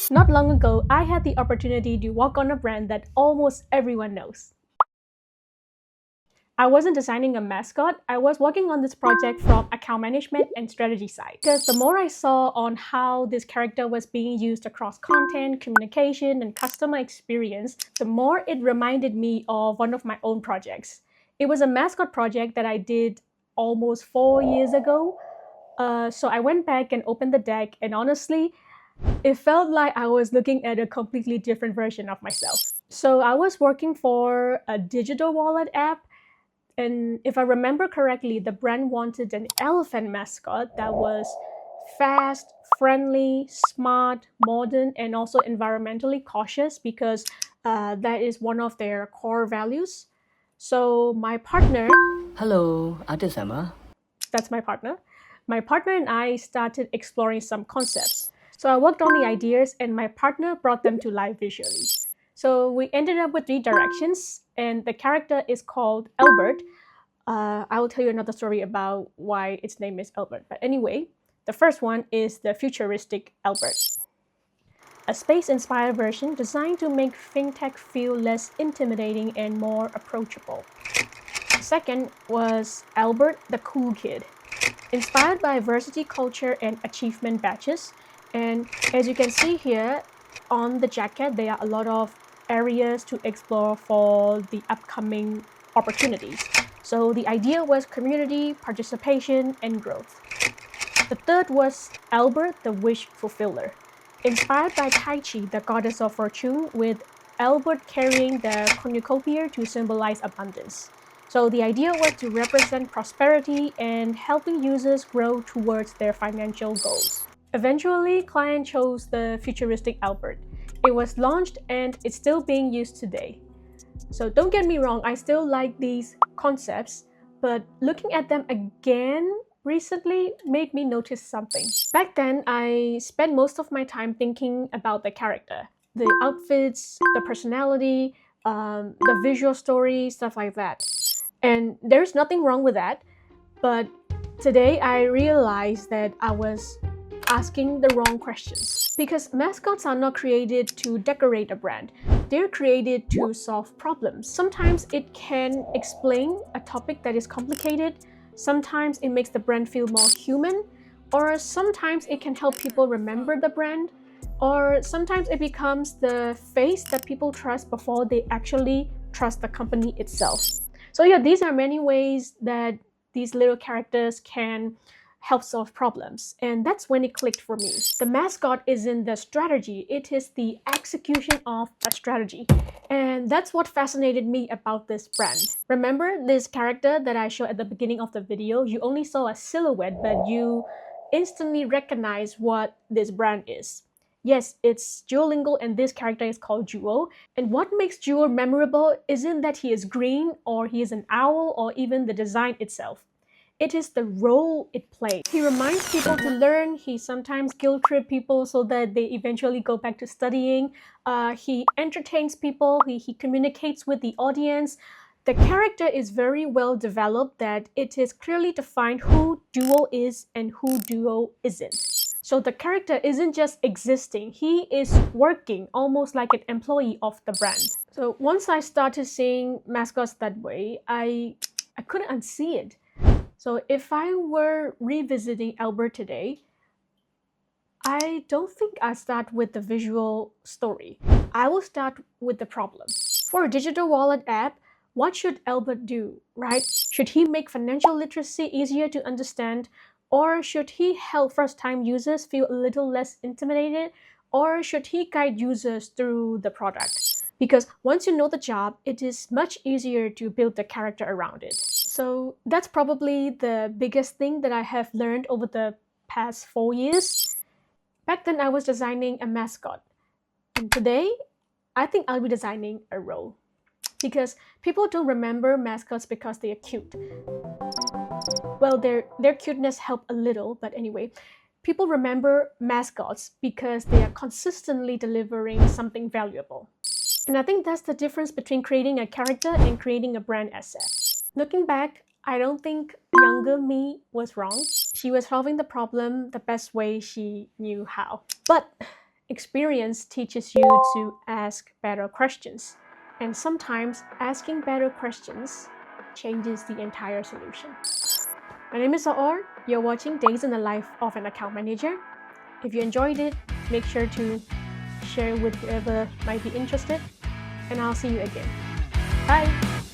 Not long ago, I had the opportunity to work on a brand that almost everyone knows. I wasn't designing a mascot, I was working on this project from account management and strategy side. Because the more I saw on how this character was being used across content, communication, and customer experience, the more it reminded me of one of my own projects. It was a mascot project that I did almost 4 years ago. So I went back and opened the deck, and honestly, it felt like I was looking at a completely different version of myself. So I was working for a digital wallet app, and if I remember correctly, the brand wanted an elephant mascot that was fast, friendly, smart, modern, and also environmentally cautious because that is one of their core values. So my partner, Hello, artist Emma. that's my partner and I started exploring some concepts. So I worked on the ideas and my partner brought them to life visually. So we ended up with three directions, and the character is called Albert. I will tell you another story about why its name is Albert. But anyway, the first one is the futuristic Albert, a space-inspired version designed to make fintech feel less intimidating and more approachable. The second was Albert the Cool Kid, inspired by varsity culture and achievement badges. And as you can see here on the jacket, there are a lot of areas to explore for the upcoming opportunities. So the idea was community, participation, and growth. The third was Albert the Wish Fulfiller, inspired by Tai Chi, the goddess of fortune, with Albert carrying the cornucopia to symbolize abundance. So the idea was to represent prosperity and helping users grow towards their financial goals. Eventually, client chose the futuristic Albert. It was launched and it's still being used today. So don't get me wrong, I still like these concepts, but looking at them again recently made me notice something. Back then, I spent most of my time thinking about the character, the outfits, the personality, the visual story, stuff like that. And there's nothing wrong with that, but today I realized that I was asking the wrong questions. Because mascots are not created to decorate a brand, they're created to solve problems. Sometimes it can explain a topic that is complicated, sometimes it makes the brand feel more human, or sometimes it can help people remember the brand, or sometimes it becomes the face that people trust before they actually trust the company itself. So yeah, these are many ways that these little characters can help solve problems. And that's when it clicked for me. The mascot isn't the strategy, it is the execution of a strategy. And that's what fascinated me about this brand. Remember this character that I showed at the beginning of the video? You only saw a silhouette, but you instantly recognize what this brand is. Yes, it's Duolingo, and this character is called Duo. And what makes Duo memorable isn't that he is green or he is an owl or even the design itself. It is the role it plays. He reminds people to learn. He sometimes guilt trip people so that they eventually go back to studying. He entertains people. He communicates with the audience. The character is very well developed that it is clearly defined who Duo is and who Duo isn't. So the character isn't just existing, he is working almost like an employee of the brand. So once I started seeing mascots that way, I couldn't unsee it. So if I were revisiting Albert today, I don't think I'd start with the visual story. I will start with the problem. For a digital wallet app, what should Albert do, right? Should he make financial literacy easier to understand? Or should he help first-time users feel a little less intimidated? Or should he guide users through the product? Because once you know the job, it is much easier to build the character around it. So that's probably the biggest thing that I have learned over the past 4 years. Back then, I was designing a mascot. And today, I think I'll be designing a role. Because people don't remember mascots because they are cute. Well, their cuteness helped a little, but anyway, people remember mascots because they are consistently delivering something valuable. And I think that's the difference between creating a character and creating a brand asset. Looking back, I don't think younger me was wrong. She was solving the problem the best way she knew how. But Experience teaches you to ask better questions, and sometimes asking better questions changes the entire solution. My name is Saor. You're watching Days in the Life of an Account Manager. If you enjoyed it, make sure to share with whoever might be interested, and I'll see you again. Bye!